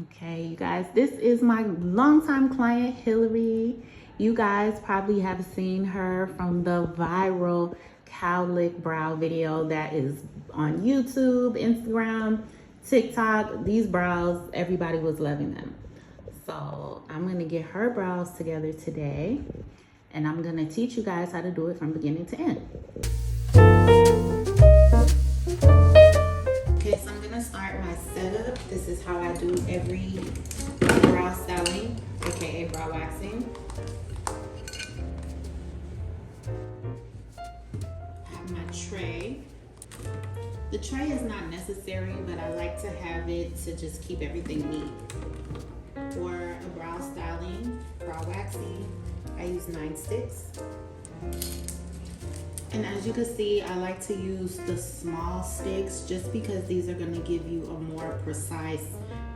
Okay, you guys, this is my longtime client, Hillary. You guys probably have seen her from the viral cowlick brow video that is on YouTube, Instagram, TikTok. These brows, everybody was loving them. So I'm gonna get her brows together today, and I'm gonna teach you guys how to do it from beginning to end. Okay, so I'm gonna start my setup. This is how I do every brow styling, aka brow waxing. I have my tray. The tray is not necessary, but I like to have it to just keep everything neat. For a brow styling, brow waxing, I use 9 sticks. And as you can see, I like to use the small sticks just because these are going to give you a more precise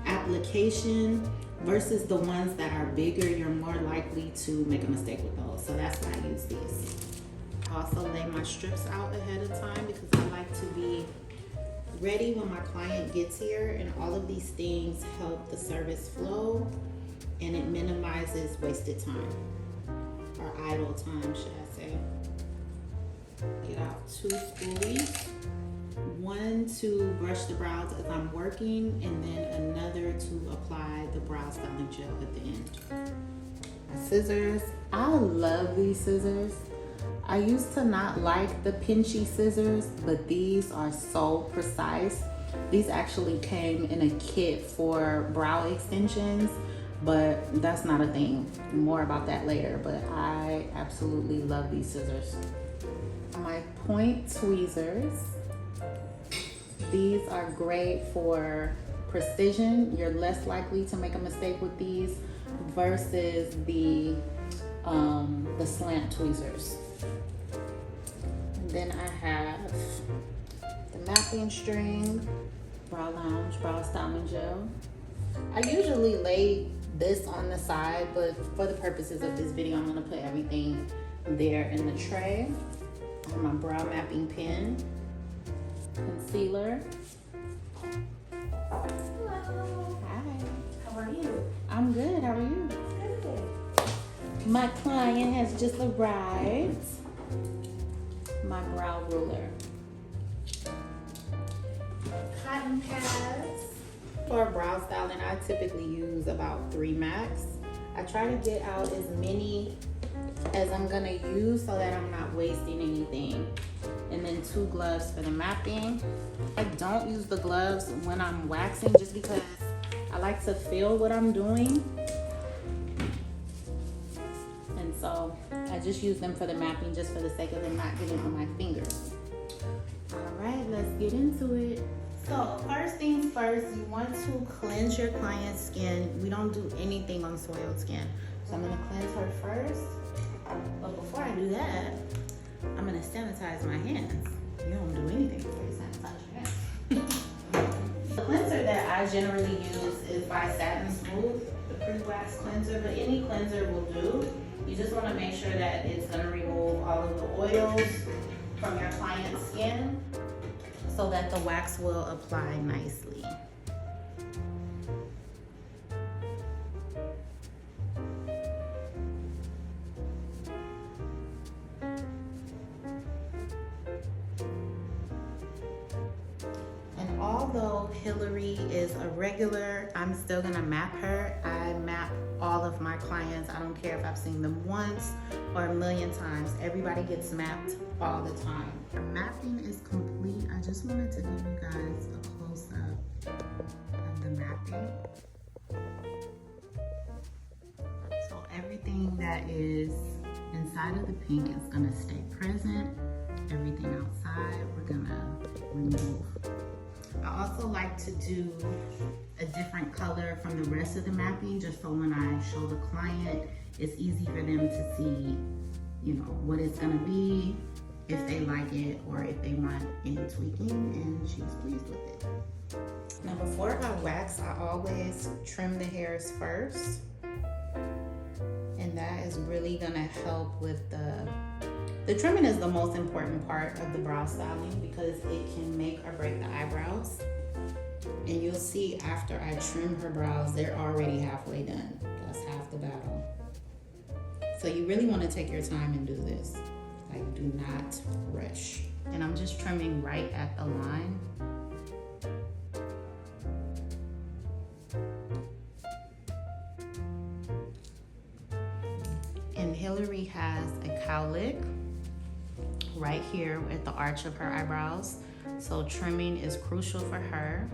application versus the ones that are bigger. You're more likely to make a mistake with those. So that's why I use these. I also lay my strips out ahead of time because I like to be ready when my client gets here, and all of these things help the service flow and it minimizes wasted time, or idle time, should I say. Get out 2 spoolies, one to brush the brows as I'm working, and then another to apply the brow styling gel at the end. My scissors, I love these scissors. I used to not like the pinchy scissors, but these are so precise. These actually came in a kit for brow extensions, but that's not a thing. More about that later, but I absolutely love these scissors. My point tweezers. These are great for precision. You're less likely to make a mistake with these versus the slant tweezers. And then I have the mapping string, brow lounge, brow styling gel. I usually lay this on the side, but for the purposes of this video, I'm gonna put everything there in the tray. My brow mapping pen, concealer. Hello. Hi. How are you? I'm good. How are you? Good. My client has just arrived. My brow ruler. Cotton pads. For brow styling, I typically use about 3 max. I try to get out as many as I'm gonna use so that I'm not wasting anything. And then 2 gloves for the mapping. I don't use the gloves when I'm waxing just because I like to feel what I'm doing. And so I just use them for the mapping just for the sake of them not getting on my fingers. All right, let's get into it. So first things first, you want to cleanse your client's skin. We don't do anything on soiled skin. So I'm gonna cleanse her first. But before I do that, I'm gonna sanitize my hands. You don't do anything before you sanitize your hands. The cleanser that I generally use is by Satin Smooth, the pre-wax cleanser, but any cleanser will do. You just wanna make sure that it's gonna remove all of the oils from your client's skin so that the wax will apply nicely. Although Hillary is a regular, I'm still gonna map her. I map all of my clients. I don't care if I've seen them once or a million times. Everybody gets mapped all the time. The mapping is complete. I just wanted to give you guys a close-up of the mapping. So everything that is inside of the pink is gonna stay present. Everything outside, we're gonna remove. I also like to do a different color from the rest of the mapping just so when I show the client, it's easy for them to see, you know, what it's gonna be, if they like it, or if they want any tweaking, and she's pleased with it. Now before I wax, I always trim the hairs first. And that is really gonna help with the trimming is the most important part of the brow styling because it can make or break the eyebrows. And you'll see after I trim her brows, they're already halfway done. That's half the battle. So you really want to take your time and do this. Like, do not rush. And I'm just trimming right at the line. And Hillary has a cowlick right here at the arch of her eyebrows. So trimming is crucial for her.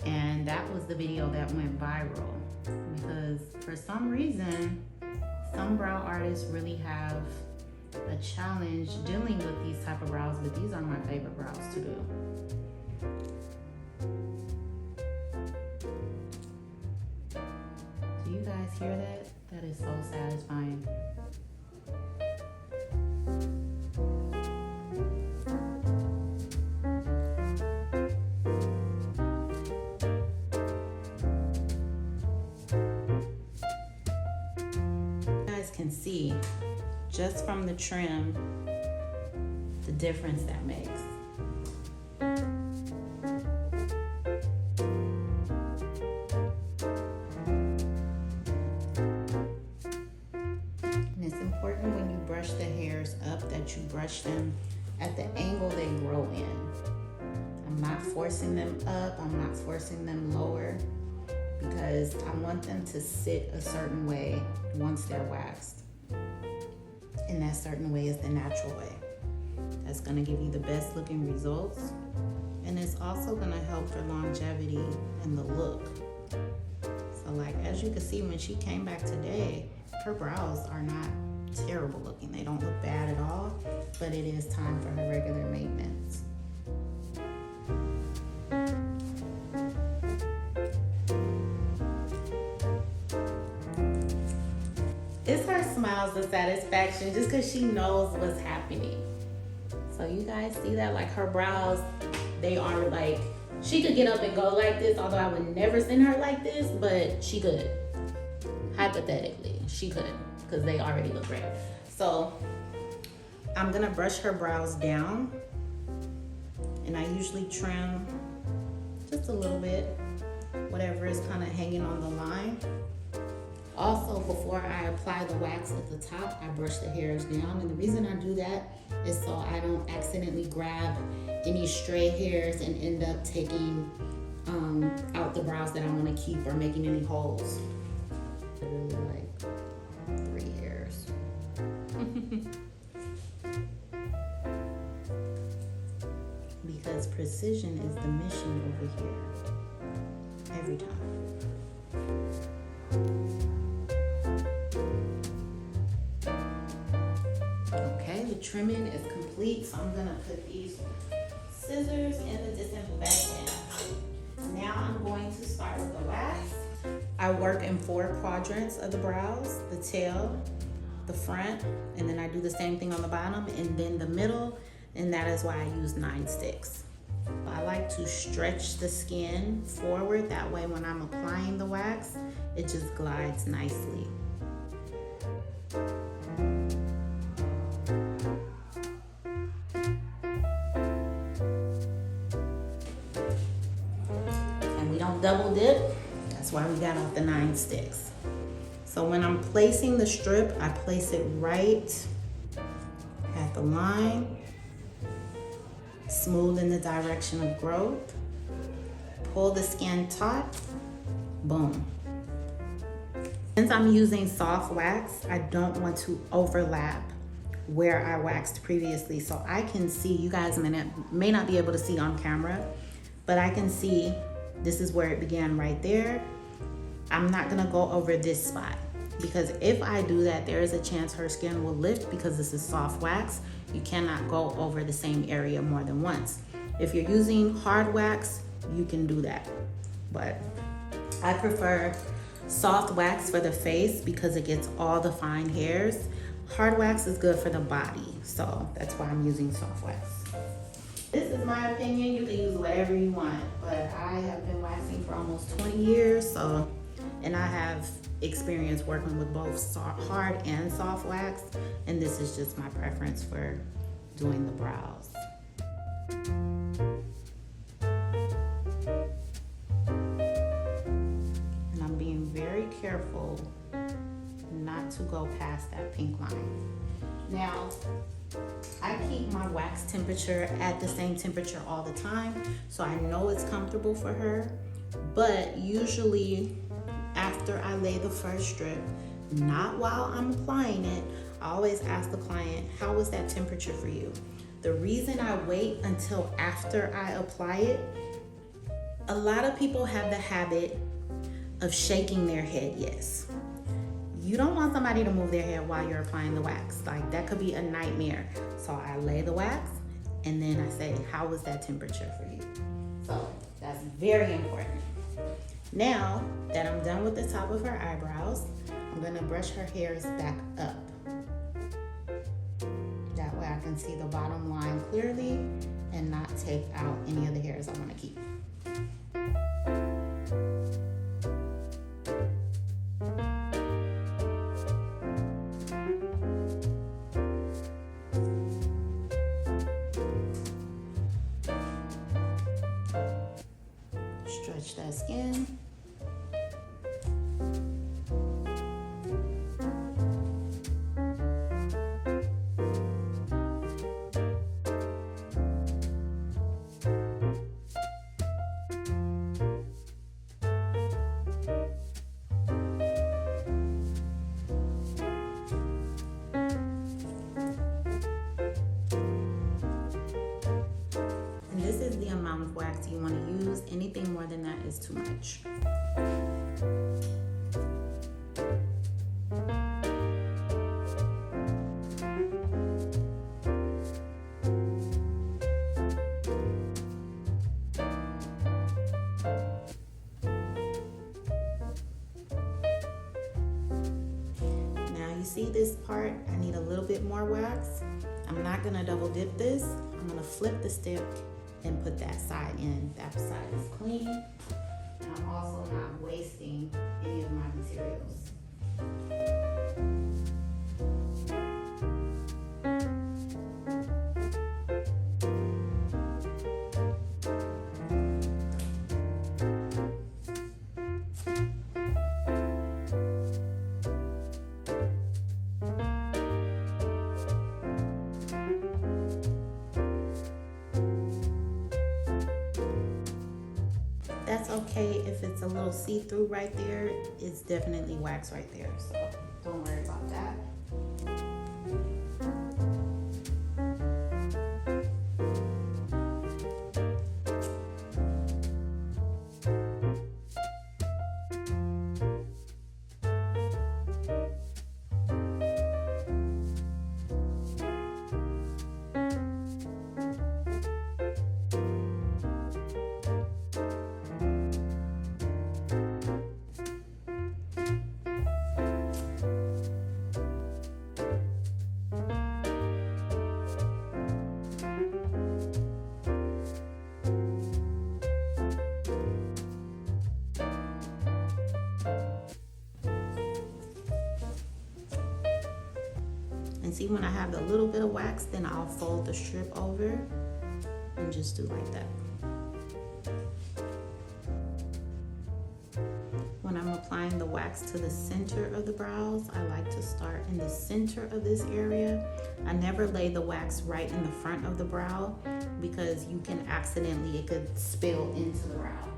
And that was the video that went viral because for some reason, some brow artists really have a challenge dealing with these type of brows, but these are my favorite brows to do. Do you guys hear that? That is so satisfying. Can see just from the trim the difference that makes. And it's important when you brush the hairs up that you brush them at the angle they grow in. I'm not forcing them up, I'm not forcing them lower, because I want them to sit a certain way once they're waxed. And that certain way is the natural way. That's gonna give you the best looking results. And it's also gonna help for longevity and the look. So like, as you can see, when she came back today, her brows are not terrible looking. They don't look bad at all, but it is time for her regular maintenance. It's her smiles of satisfaction just because she knows what's happening. So you guys see that? Like, her brows, they are like, she could get up and go like this, although I would never send her like this, but she could. Hypothetically, she could, because they already look great. So I'm gonna brush her brows down, and I usually trim just a little bit, whatever is kind of hanging on the line. Also, before I apply the wax at the top, I brush the hairs down. And the reason I do that is so I don't accidentally grab any stray hairs and end up taking out the brows that I want to keep or making any holes. Literally like 3 hairs. Because precision is the mission over here. Every time. The trimming is complete, so I'm gonna put these scissors in the disinfectant. Now I'm going to start with the wax. I work in 4 quadrants of the brows: the tail, the front, and then I do the same thing on the bottom, and then the middle, and that is why I use 9 sticks. I like to stretch the skin forward, that way when I'm applying the wax, it just glides nicely. Double dip, that's why we got out the 9 sticks. So when I'm placing the strip, I place it right at the line, smooth in the direction of growth, pull the skin taut, boom. Since I'm using soft wax, I don't want to overlap where I waxed previously, so I can see, you guys may not be able to see on camera, but I can see this is where it began right there. I'm not gonna go over this spot, because if I do that, there is a chance her skin will lift because this is soft wax. You cannot go over the same area more than once. If you're using hard wax, you can do that. But I prefer soft wax for the face because it gets all the fine hairs. Hard wax is good for the body, so that's why I'm using soft wax. This is my opinion. You can use whatever you want, but I have been waxing for almost 20 years, and I have experience working with both hard and soft wax, and this is just my preference for doing the brows. careful not to go past that pink line. Now, I keep my wax temperature at the same temperature all the time, so I know it's comfortable for her. But usually after I lay the first strip, not while I'm applying it, I always ask the client, how is that temperature for you? The reason I wait until after I apply it, a lot of people have the habit of shaking their head yes. You don't want somebody to move their head while you're applying the wax. Like, that could be a nightmare. So I lay the wax and then I say, how was that temperature for you? So that's very important. Now that I'm done with the top of her eyebrows, I'm gonna brush her hairs back up. That way I can see the bottom line clearly and not take out any of the hairs I wanna keep. Stretch that skin. This is the amount of wax you want to use. Anything more than that is too much. Now you see this part, I need a little bit more wax. I'm not gonna double dip this. I'm gonna flip the stick and put that side in. That side is clean. And I'm also not wasting any of my materials. That's okay if it's a little see-through right there. It's definitely wax right there, so don't worry about that. And see, when I have a little bit of wax, then I'll fold the strip over and just do like that. When I'm applying the wax to the center of the brows, I like to start in the center of this area. I never lay the wax right in the front of the brow because you can accidentally, it could spill into the brow.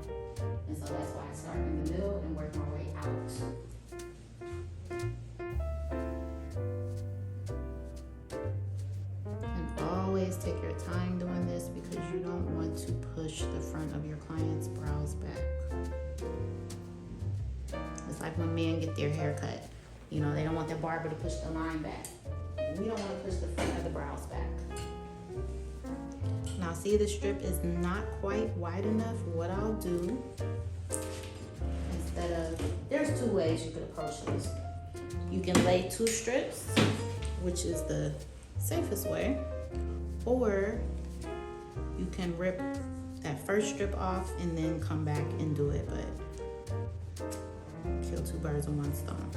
And so that's why I start in the middle and work my way out. Always take your time doing this because you don't want to push the front of your client's brows back. It's like when men get their hair cut. You know, they don't want their barber to push the line back. We don't want to push the front of the brows back. Now see, the strip is not quite wide enough. What I'll do, instead of, there's two ways you could approach this. You can lay two strips, which is the safest way. Or you can rip that first strip off and then come back and do it, but kill two birds with one stone.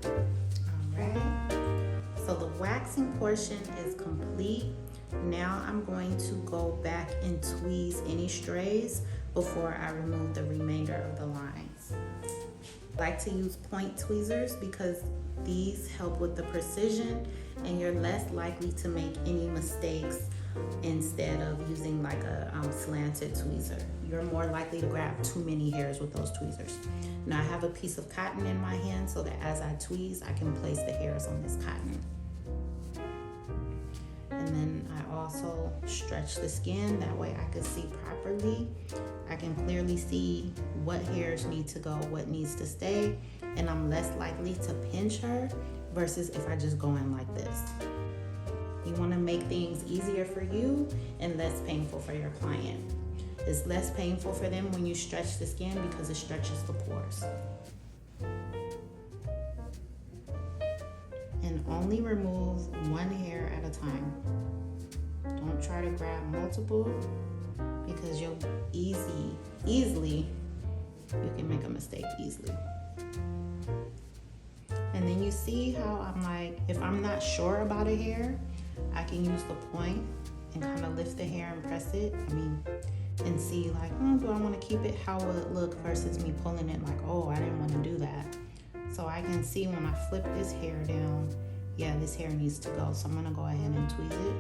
All right, so the waxing portion is complete. Now I'm going to go back and tweeze any strays. before I remove the remainder of the lines. I like to use point tweezers because these help with the precision and you're less likely to make any mistakes instead of using like a slanted tweezer. You're more likely to grab too many hairs with those tweezers. Now I have a piece of cotton in my hand so that as I tweeze, I can place the hairs on this cotton. And then I also stretch the skin, that way I can see properly. I can clearly see what hairs need to go, what needs to stay, and I'm less likely to pinch her versus if I just go in like this. You want to make things easier for you and less painful for your client. It's less painful for them when you stretch the skin because it stretches the pores. And only remove one hair at a time. Don't try to grab multiple because you'll easily, you can make a mistake easily. And then you see how I'm like, if I'm not sure about a hair, I can use the point and kind of lift the hair and press it. And see like, do I want to keep it? How will it look versus me pulling it like, oh, I didn't want to do that. So I can see when I flip this hair down, yeah, this hair needs to go. So I'm gonna go ahead and tweeze it.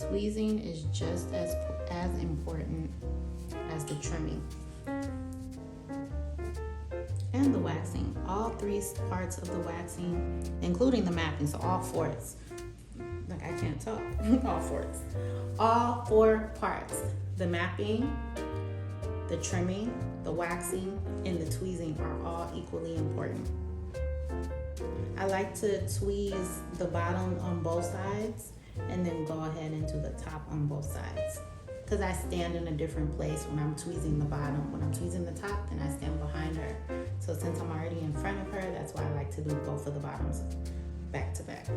Tweezing is just as important as the trimming and the waxing. All three parts of the waxing, including the mapping, so all fourths. Like I can't talk. All fourths. All 4 parts. The mapping, the trimming, the waxing, and the tweezing are all equally important. I like to tweeze the bottom on both sides and then go ahead and do the top on both sides. Because I stand in a different place when I'm tweezing the bottom. When I'm tweezing the top, then I stand behind her. So since I'm already in front of her, that's why I like to do both of the bottoms back to back.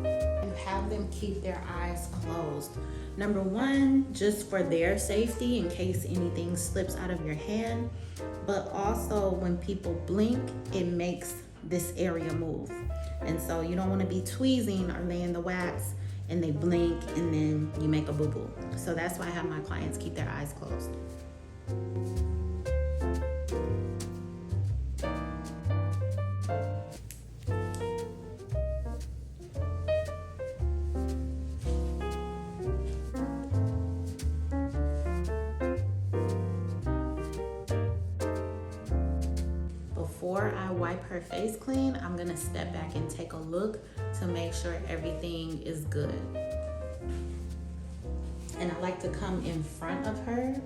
And have them keep their eyes closed. Number 1, just for their safety in case anything slips out of your hand. But also when people blink, it makes this area move. And so you don't want to be tweezing or laying the wax and they blink and then you make a boo-boo. So that's why I have my clients keep their eyes closed. Before I wipe her face clean, I'm gonna step back and take a look to make sure everything is good. And I like to come in front of her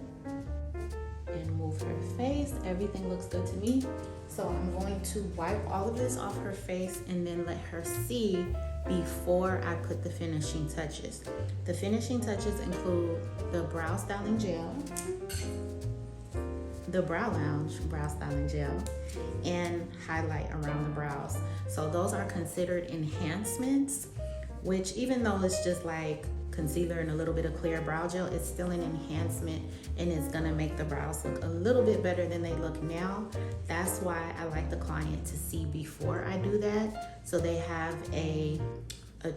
and move her face. Everything looks good to me. So I'm going to wipe all of this off her face and then let her see before I put the finishing touches. The finishing touches include the brow styling gel, the Brow Lounge brow styling gel, and highlight around the brows. So those are considered enhancements, which even though it's just like concealer and a little bit of clear brow gel, it's still an enhancement and it's gonna make the brows look a little bit better than they look now. That's why I like the client to see before I do that, so they have a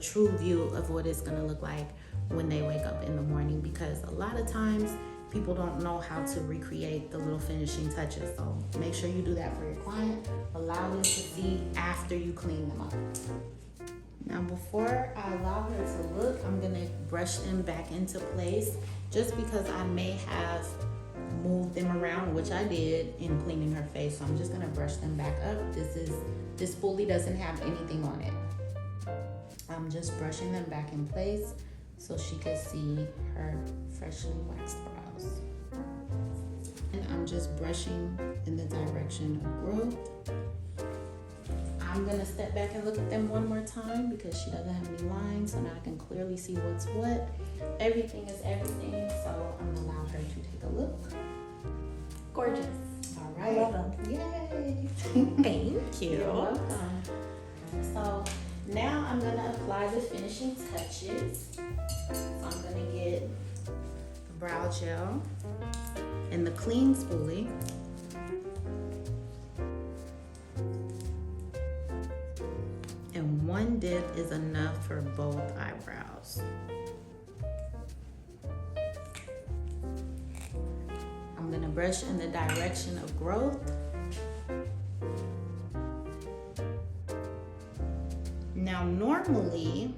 true view of what it's gonna look like when they wake up in the morning, because a lot of times people don't know how to recreate the little finishing touches. So make sure you do that for your client. Allow them to see after you clean them up. Now before I allow her to look, I'm gonna brush them back into place, just because I may have moved them around, which I did in cleaning her face. So I'm just gonna brush them back up. This fully doesn't have anything on it. I'm just brushing them back in place so she can see her freshly waxed brows. And I'm just brushing in the direction of growth. I'm gonna step back and look at them one more time because she doesn't have any lines, so now I can clearly see what's what. Everything is everything, so so I'm gonna allow her to take a look. Gorgeous. All I right. love them. Yay. Thank you. You're welcome. So now I'm gonna apply the finishing touches. So I'm gonna get the brow gel and the clean spoolie. And one dip is enough for both eyebrows. I'm gonna brush in the direction of growth. Now, normally,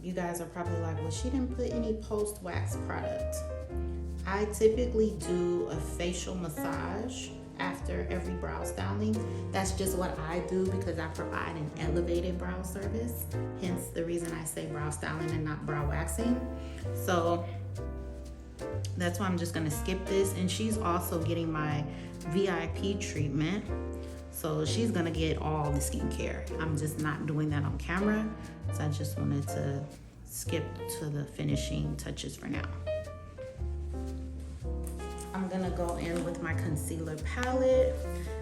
you guys are probably like, well, she didn't put any post-wax product. I typically do a facial massage after every brow styling. That's just what I do because I provide an elevated brow service. Hence the reason I say brow styling and not brow waxing. So that's why I'm just gonna skip this. And she's also getting my VIP treatment. So she's gonna get all the skincare. I'm just not doing that on camera. So I just wanted to skip to the finishing touches for now. I'm gonna go in with my concealer palette.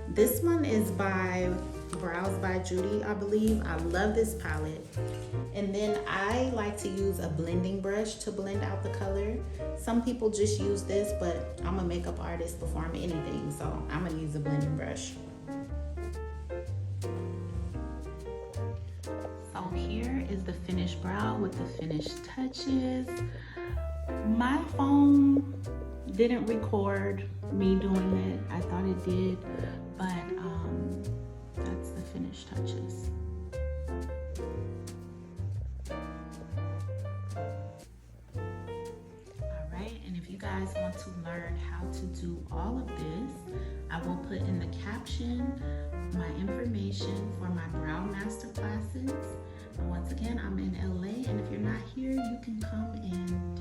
This one is by Brows by Judy, I believe. I love this palette. And then I like to use a blending brush to blend out the color. Some people just use this, but I'm a makeup artist before I'm anything, so I'm gonna use a blending brush. So here is the finished brow with the finished touches. My phone didn't record me doing it. I thought it did, but that's the finished touches. All right, and if you guys want to learn how to do all of this, I will put in the caption my information for my brow master classes. And once again, I'm in LA, and if you're not here, you can come and